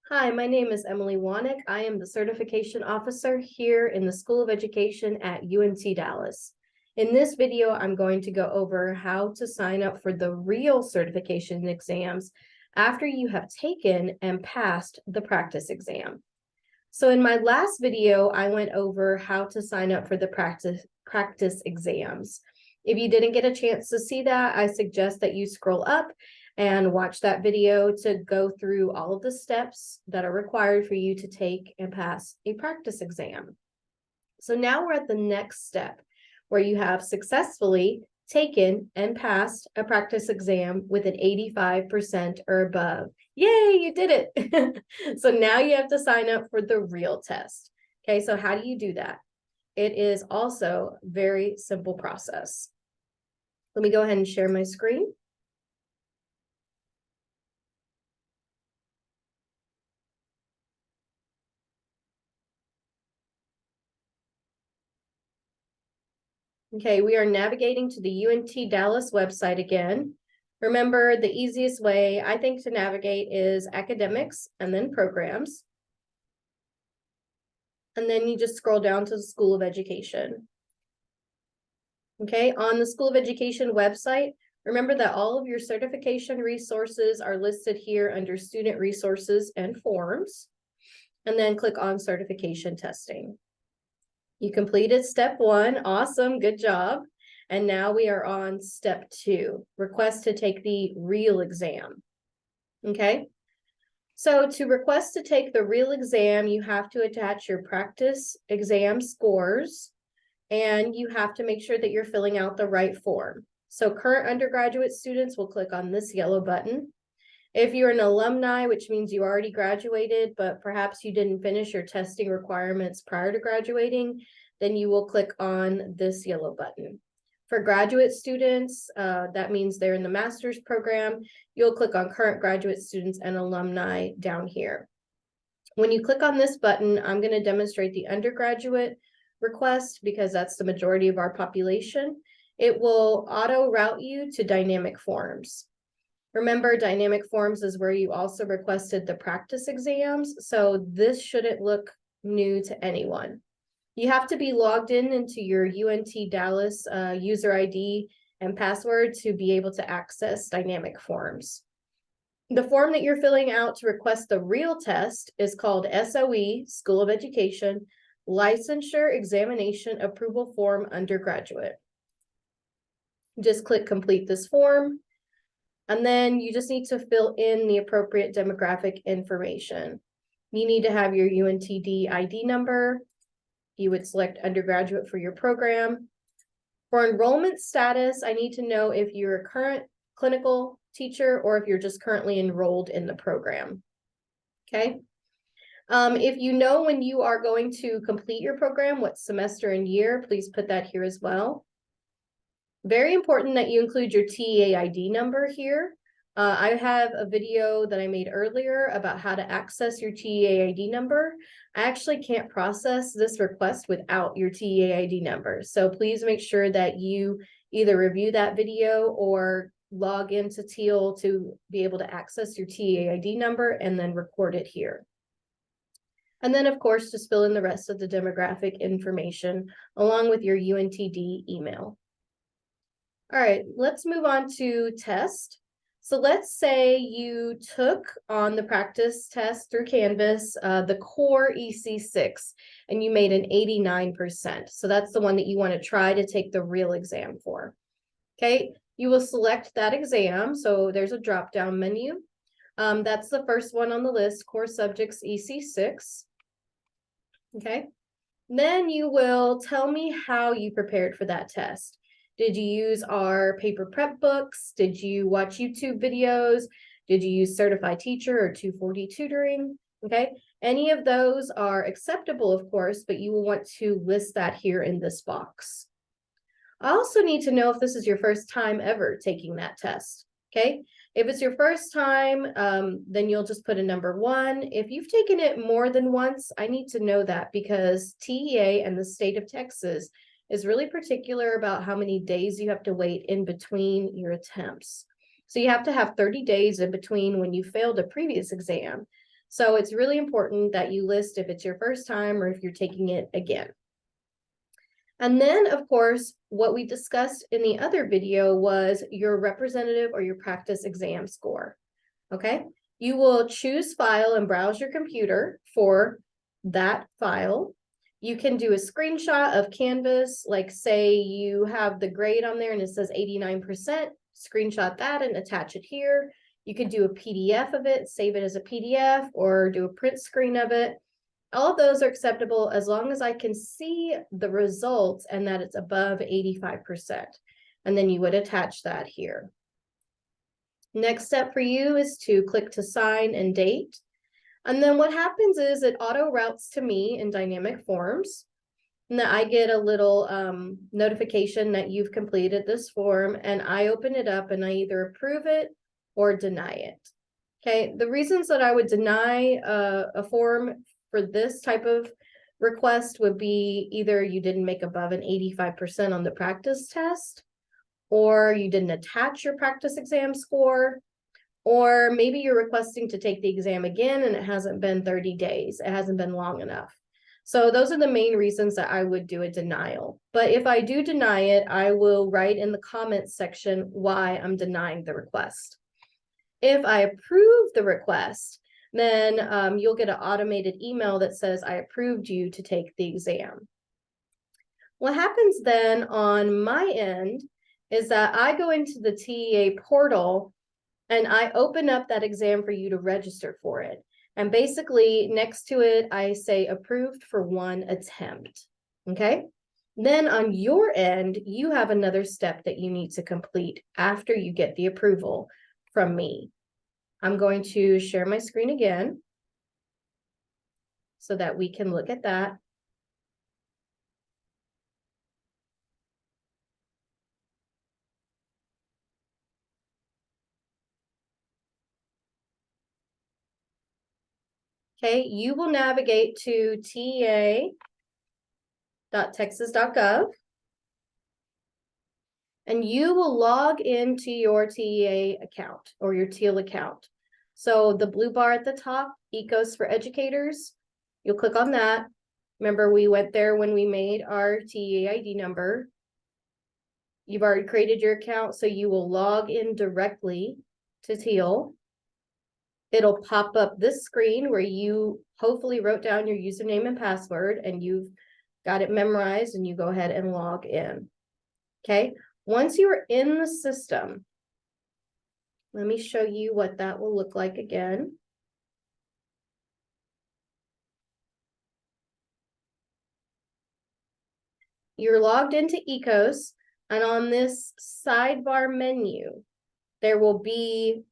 Hi, my name is Emily Waneck. I am the certification officer here in the School of Education at UNT Dallas. In this video, I'm going to go over how to sign up for the real certification exams after you have taken and passed the practice exam. So in my last video, I went over how to sign up for the practice exams. If you didn't get a chance to see that, I suggest that you scroll up and watch that video to go through all of the steps that are required for you to take and pass a practice exam. So now we're at the next step where you have successfully taken and passed a practice exam with an 85% or above. Yay, you did it. So now you have to sign up for the real test. Okay, so how do you do that? It is also a very simple process. Let me go ahead and share my screen. Okay, we are navigating to the UNT Dallas website again. Remember, the easiest way, I think, to navigate is academics and then programs. And then you just scroll down to the School of Education. Okay, on the School of Education website, remember that all of your certification resources are listed here under Student Resources and Forms. And then click on Certification Testing. You completed step 1. Awesome, good job. And now we are on step 2, request to take the real exam. Okay, so to request to take the real exam, you have to attach your practice exam scores, and you have to make sure that you're filling out the right form. So current undergraduate students will click on this yellow button. If you're an alumni, which means you already graduated, but perhaps you didn't finish your testing requirements prior to graduating, then you will click on this yellow button. For graduate students, that means they're in the master's program, you'll click on current graduate students and alumni down here. When you click on this button, I'm going to demonstrate the undergraduate request because that's the majority of our population. It will auto route you to dynamic forms. Remember, dynamic forms is where you also requested the practice exams, so this shouldn't look new to anyone. You have to be logged into your UNT Dallas user ID and password to be able to access dynamic forms. The form that you're filling out to request the real test is called SOE, School of Education, Licensure Examination Approval Form Undergraduate. Just click complete this form. And then you just need to fill in the appropriate demographic information. You need to have your UNTD ID number. You would select undergraduate for your program. For enrollment status, I need to know if you're a current clinical teacher or if you're just currently enrolled in the program. Okay. If you know when you are going to complete your program, what semester and year, please put that here as well. Very important that you include your TEA ID number here. I have a video that I made earlier about how to access your TEA ID number. I actually can't process this request without your TEA ID number. So please make sure that you either review that video or log into Teal to be able to access your TEA ID number and then record it here. And then, of course, just fill in the rest of the demographic information along with your UNTD email. All right, let's move on to test. So let's say you took on the practice test through Canvas, the core EC6, and you made an 89%. So that's the one that you want to try to take the real exam for. Okay, you will select that exam. So there's a drop-down menu. That's the first one on the list, core subjects EC6. Okay, then you will tell me how you prepared for that test. Did you use our paper prep books? Did you watch YouTube videos? Did you use Certified Teacher or 240 Tutoring? Okay, any of those are acceptable, of course, but you will want to list that here in this box. I also need to know if this is your first time ever taking that test. Okay, if it's your first time, then you'll just put a number 1. If you've taken it more than once, I need to know that because TEA and the state of Texas is really particular about how many days you have to wait in between your attempts. So you have to have 30 days in between when you failed a previous exam. So it's really important that you list if it's your first time or if you're taking it again. And then, of course, what we discussed in the other video was your representative or your practice exam score, okay? You will choose file and browse your computer for that file. You can do a screenshot of Canvas, like say you have the grade on there and it says 89%, screenshot that and attach it here. You could do a PDF of it, save it as a PDF, or do a print screen of it. All of those are acceptable as long as I can see the results and that it's above 85%. And then you would attach that here. Next step for you is to click to sign and date. And then what happens is it auto routes to me in dynamic forms. And that I get a little notification that you've completed this form, and I open it up and I either approve it or deny it. Okay, the reasons that I would deny a form for this type of request would be either you didn't make above an 85% on the practice test, or you didn't attach your practice exam score, or maybe you're requesting to take the exam again and it hasn't been 30 days. It hasn't been long enough. So those are the main reasons that I would do a denial. But if I do deny it, I will write in the comments section why I'm denying the request. If I approve the request, then you'll get an automated email that says I approved you to take the exam. What happens then on my end is that I go into the TEA portal and I open up that exam for you to register for it. And basically next to it, I say approved for 1 attempt, okay? Then on your end, you have another step that you need to complete after you get the approval from me. I'm going to share my screen again so that we can look at that. Okay, you will navigate to tea.texas.gov and you will log into your TEA account or your TEAL account. So the blue bar at the top, ECOS for Educators, you'll click on that. Remember, we went there when we made our TEA ID number. You've already created your account, so you will log in directly to TEAL. It'll pop up this screen where you hopefully wrote down your username and password and you've got it memorized, and you go ahead and log in. Okay, once you are in the system, let me show you what that will look like again. You're logged into ECOS, and on this sidebar menu, there will be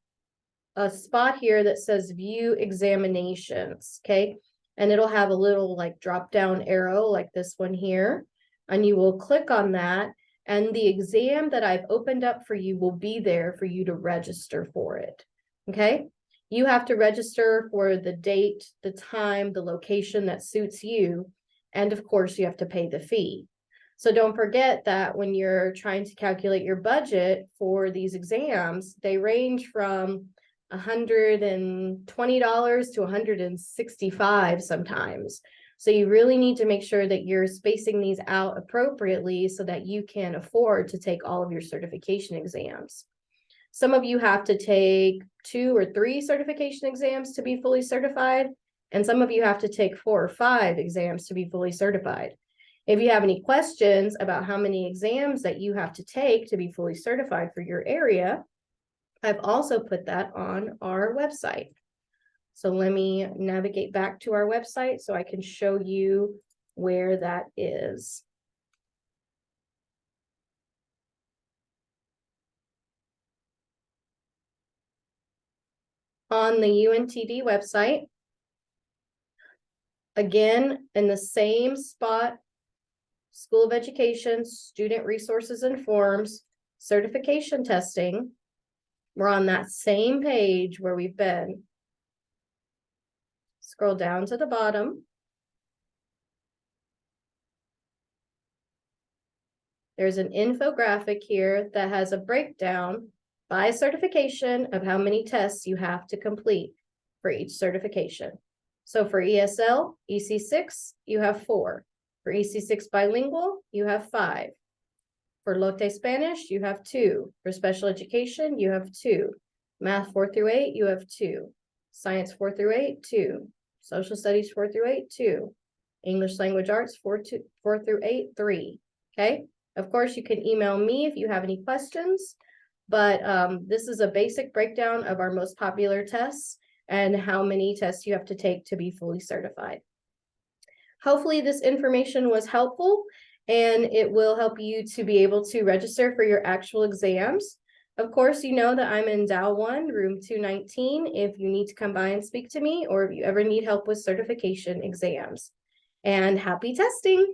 a spot here that says view examinations, okay? And it'll have a little like drop down arrow like this one here, and you will click on that, and the exam that I've opened up for you will be there for you to register for it, okay? You have to register for the date, the time, the location that suits you, and of course you have to pay the fee. So don't forget that when you're trying to calculate your budget for these exams, they range from $120 to $165 sometimes. So you really need to make sure that you're spacing these out appropriately so that you can afford to take all of your certification exams. Some of you have to take 2 or 3 certification exams to be fully certified, and some of you have to take 4 or 5 exams to be fully certified. If you have any questions about how many exams that you have to take to be fully certified for your area, I've also put that on our website. So let me navigate back to our website so I can show you where that is. On the UNTD website, again, in the same spot, School of Education, Student Resources and Forms, Certification Testing. We're on that same page where we've been. Scroll down to the bottom. There's an infographic here that has a breakdown by certification of how many tests you have to complete for each certification. So for ESL, EC6, you have 4. For EC6 bilingual, you have 5. For Lote Spanish, you have 2. For special education, you have 2. Math 4 through 8, you have 2. Science 4 through 8, 2. Social studies 4 through 8, 2. English language arts 4 through 8, 3. Okay. Of course, you can email me if you have any questions, but this is a basic breakdown of our most popular tests and how many tests you have to take to be fully certified. Hopefully this information was helpful and it will help you to be able to register for your actual exams. Of course, you know that I'm in Dow 1, room 219, if you need to come by and speak to me or if you ever need help with certification exams. And happy testing!